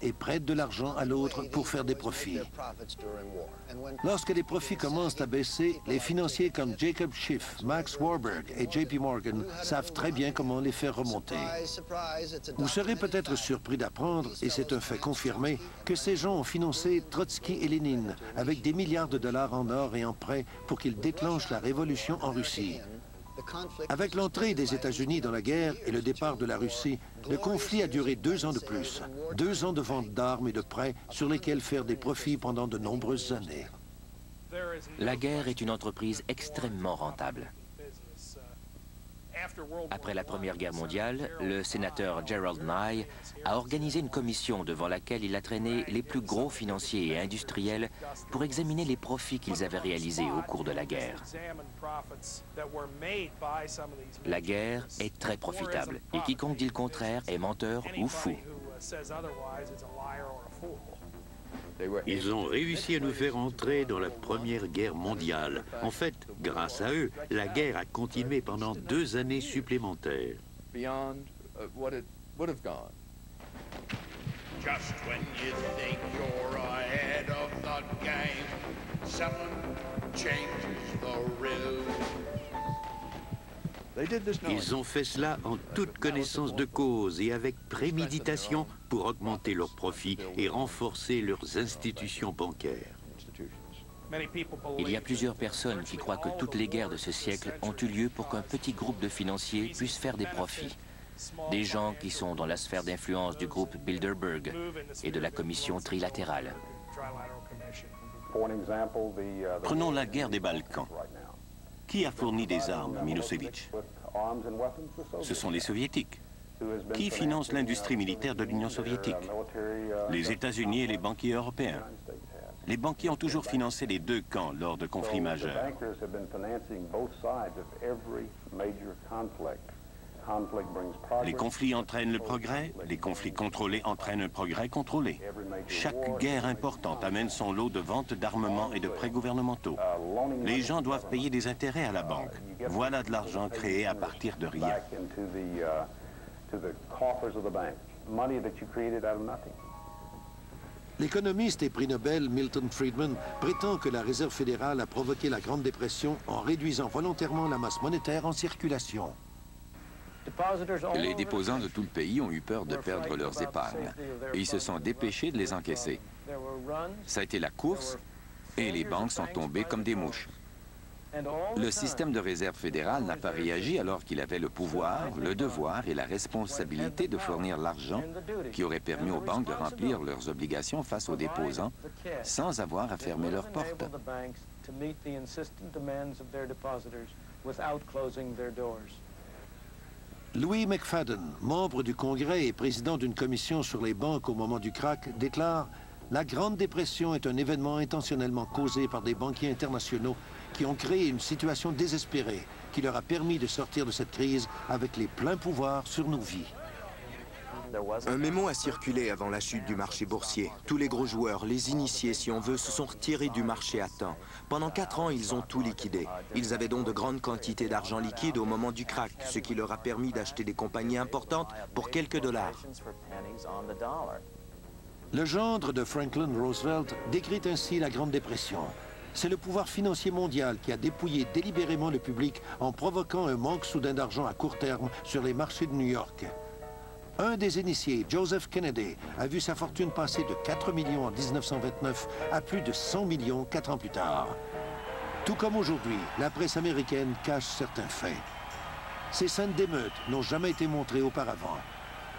et prêtent de l'argent à l'autre pour faire des profits. Lorsque les profits commencent à baisser, les financiers comme Jacob Schiff, Max Warburg et JP Morgan savent très bien comment les faire remonter. Vous serez peut-être surpris d'apprendre, et c'est un fait confirmé, que ces gens ont financé Trotsky et Lénine avec des milliards de dollars en or et en prêts pour qu'ils déclenchent la révolution en Russie. Avec l'entrée des États-Unis dans la guerre et le départ de la Russie, le conflit a duré 2 ans de plus. 2 ans de vente d'armes et de prêts sur lesquels faire des profits pendant de nombreuses années. La guerre est une entreprise extrêmement rentable. Après la Première Guerre mondiale, le sénateur Gerald Nye a organisé une commission devant laquelle il a traîné les plus gros financiers et industriels pour examiner les profits qu'ils avaient réalisés au cours de la guerre. La guerre est très profitable et quiconque dit le contraire est menteur ou fou. Ils ont réussi à nous faire entrer dans la Première Guerre mondiale. En fait, grâce à eux, la guerre a continué pendant 2 années supplémentaires. Just when you think you're ahead of the game, someone changes the rules. Ils ont fait cela en toute connaissance de cause et avec préméditation pour augmenter leurs profits et renforcer leurs institutions bancaires. Il y a plusieurs personnes qui croient que toutes les guerres de ce siècle ont eu lieu pour qu'un petit groupe de financiers puisse faire des profits. Des gens qui sont dans la sphère d'influence du groupe Bilderberg et de la commission trilatérale. Prenons la guerre des Balkans. Qui a fourni des armes à Milosevic? Ce sont les Soviétiques. Qui finance l'industrie militaire de l'Union soviétique? Les États-Unis et les banquiers européens. Les banquiers ont toujours financé les 2 camps lors de conflits majeurs. Les conflits entraînent le progrès, les conflits contrôlés entraînent un progrès contrôlé. Chaque guerre importante amène son lot de ventes d'armements et de prêts gouvernementaux. Les gens doivent payer des intérêts à la banque. Voilà de l'argent créé à partir de rien. L'économiste et prix Nobel Milton Friedman prétend que la Réserve fédérale a provoqué la Grande Dépression en réduisant volontairement la masse monétaire en circulation. Les déposants de tout le pays ont eu peur de perdre leurs épargnes et ils se sont dépêchés de les encaisser. Ça a été la course et les banques sont tombées comme des mouches. Le système de réserve fédérale n'a pas réagi alors qu'il avait le pouvoir, le devoir et la responsabilité de fournir l'argent qui aurait permis aux banques de remplir leurs obligations face aux déposants sans avoir à fermer leurs portes. Louis McFadden, membre du Congrès et président d'une commission sur les banques au moment du krach, déclare « La Grande Dépression est un événement intentionnellement causé par des banquiers internationaux qui ont créé une situation désespérée qui leur a permis de sortir de cette crise avec les pleins pouvoirs sur nos vies. » Un mémo a circulé avant la chute du marché boursier. Tous les gros joueurs, les initiés si on veut, se sont retirés du marché à temps. Pendant 4 ans, ils ont tout liquidé. Ils avaient donc de grandes quantités d'argent liquide au moment du krach, ce qui leur a permis d'acheter des compagnies importantes pour quelques dollars. Le gendre de Franklin Roosevelt décrit ainsi la Grande Dépression. C'est le pouvoir financier mondial qui a dépouillé délibérément le public en provoquant un manque soudain d'argent à court terme sur les marchés de New York. Un des initiés, Joseph Kennedy, a vu sa fortune passer de 4 millions en 1929 à plus de 100 millions 4 ans plus tard. Tout comme aujourd'hui, la presse américaine cache certains faits. Ces scènes d'émeutes n'ont jamais été montrées auparavant.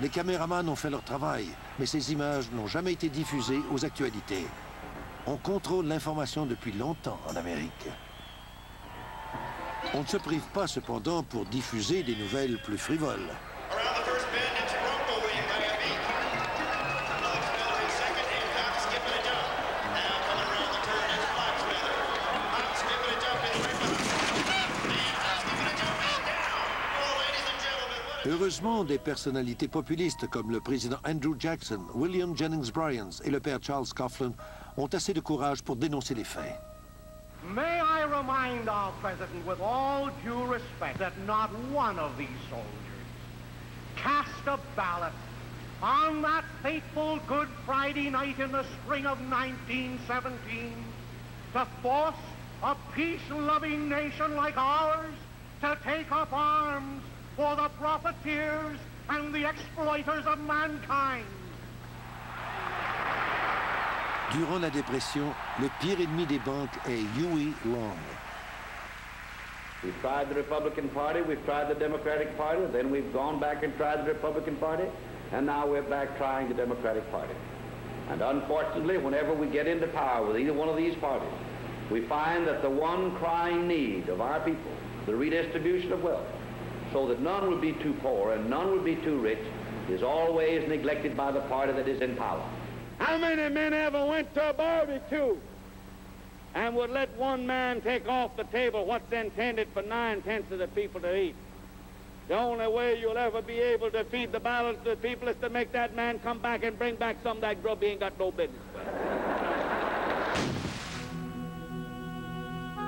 Les caméramans ont fait leur travail, mais ces images n'ont jamais été diffusées aux actualités. On contrôle l'information depuis longtemps en Amérique. On ne se prive pas cependant pour diffuser des nouvelles plus frivoles. Heureusement, des personnalités populistes comme le président Andrew Jackson, William Jennings Bryan et le père Charles Coughlin ont assez de courage pour dénoncer les faits. May I remind our president with all due respect that not one of these soldiers cast a ballot On that fateful Good Friday night in the spring of 1917, to force a peace-loving nation like ours to take up arms for the profiteers and the exploiters of mankind. Durant la dépression, le pire ennemi des banques est Huey Long. We've tried the Republican Party, we've tried the Democratic Party, then we've gone back and tried the Republican Party, and now we're back trying the Democratic Party. And unfortunately, whenever we get into power with either one of these parties, we find that the one crying need of our people, the redistribution of wealth, so that none would be too poor and none would be too rich, is always neglected by the party that is in power. How many men ever went to a barbecue and would let one man take off the table what's intended for 9/10 of the people to eat? The only way you'll ever be able to feed the balance of the people is to make that man come back and bring back some of that grub he ain't got no business with.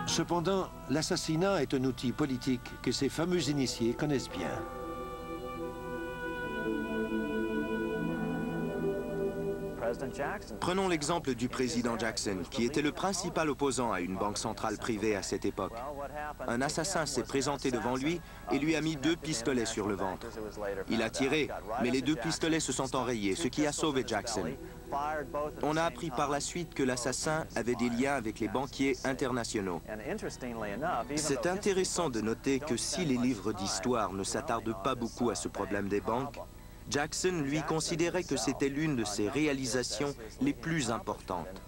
Cependant, l'assassinat est un outil politique que ces fameux initiés connaissent bien. Prenons l'exemple du président Jackson, qui était le principal opposant à une banque centrale privée à cette époque. Un assassin s'est présenté devant lui et lui a mis 2 pistolets sur le ventre. Il a tiré, mais les 2 pistolets se sont enrayés, ce qui a sauvé Jackson. On a appris par la suite que l'assassin avait des liens avec les banquiers internationaux. C'est intéressant de noter que si les livres d'histoire ne s'attardent pas beaucoup à ce problème des banques, Jackson, lui, considérait que c'était l'une de ses réalisations les plus importantes.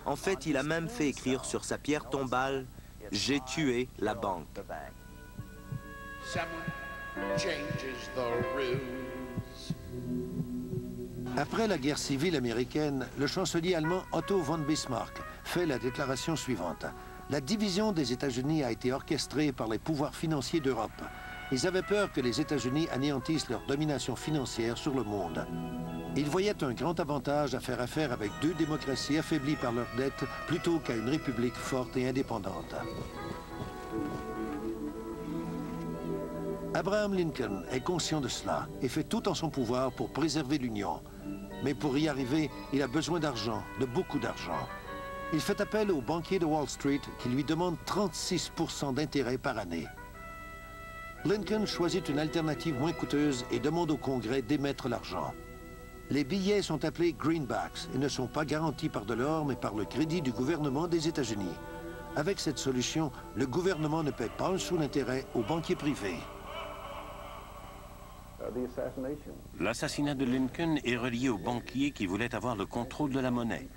En fait, il a même fait écrire sur sa pierre tombale « J'ai tué la banque ». Après la guerre civile américaine, le chancelier allemand Otto von Bismarck fait la déclaration suivante. La division des États-Unis a été orchestrée par les pouvoirs financiers d'Europe. Ils avaient peur que les États-Unis anéantissent leur domination financière sur le monde. Ils voyaient un grand avantage à faire affaire avec 2 démocraties affaiblies par leurs dettes plutôt qu'à une république forte et indépendante. Abraham Lincoln est conscient de cela et fait tout en son pouvoir pour préserver l'Union. Mais pour y arriver, il a besoin d'argent, de beaucoup d'argent. Il fait appel aux banquiers de Wall Street qui lui demandent 36% d'intérêt par année. Lincoln choisit une alternative moins coûteuse et demande au Congrès d'émettre l'argent. Les billets sont appelés greenbacks et ne sont pas garantis par de l'or mais par le crédit du gouvernement des États-Unis. Avec cette solution, le gouvernement ne paie pas un sou d'intérêt aux banquiers privés. L'assassinat de Lincoln est relié aux banquiers qui voulaient avoir le contrôle de la monnaie.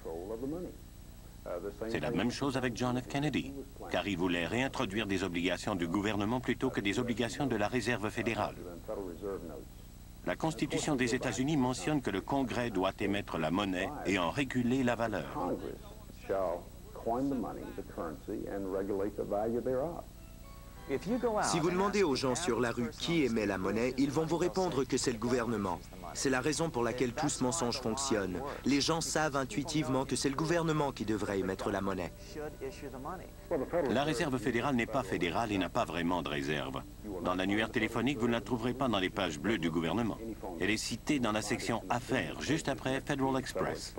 C'est la même chose avec John F. Kennedy, car il voulait réintroduire des obligations du gouvernement plutôt que des obligations de la Réserve fédérale. La Constitution des États-Unis mentionne que le Congrès doit émettre la monnaie et en réguler la valeur. Si vous demandez aux gens sur la rue qui émet la monnaie, ils vont vous répondre que c'est le gouvernement. C'est la raison pour laquelle tout ce mensonge fonctionne. Les gens savent intuitivement que c'est le gouvernement qui devrait émettre la monnaie. La Réserve fédérale n'est pas fédérale et n'a pas vraiment de réserve. Dans l'annuaire téléphonique, vous ne la trouverez pas dans les pages bleues du gouvernement. Elle est citée dans la section Affaires, juste après Federal Express.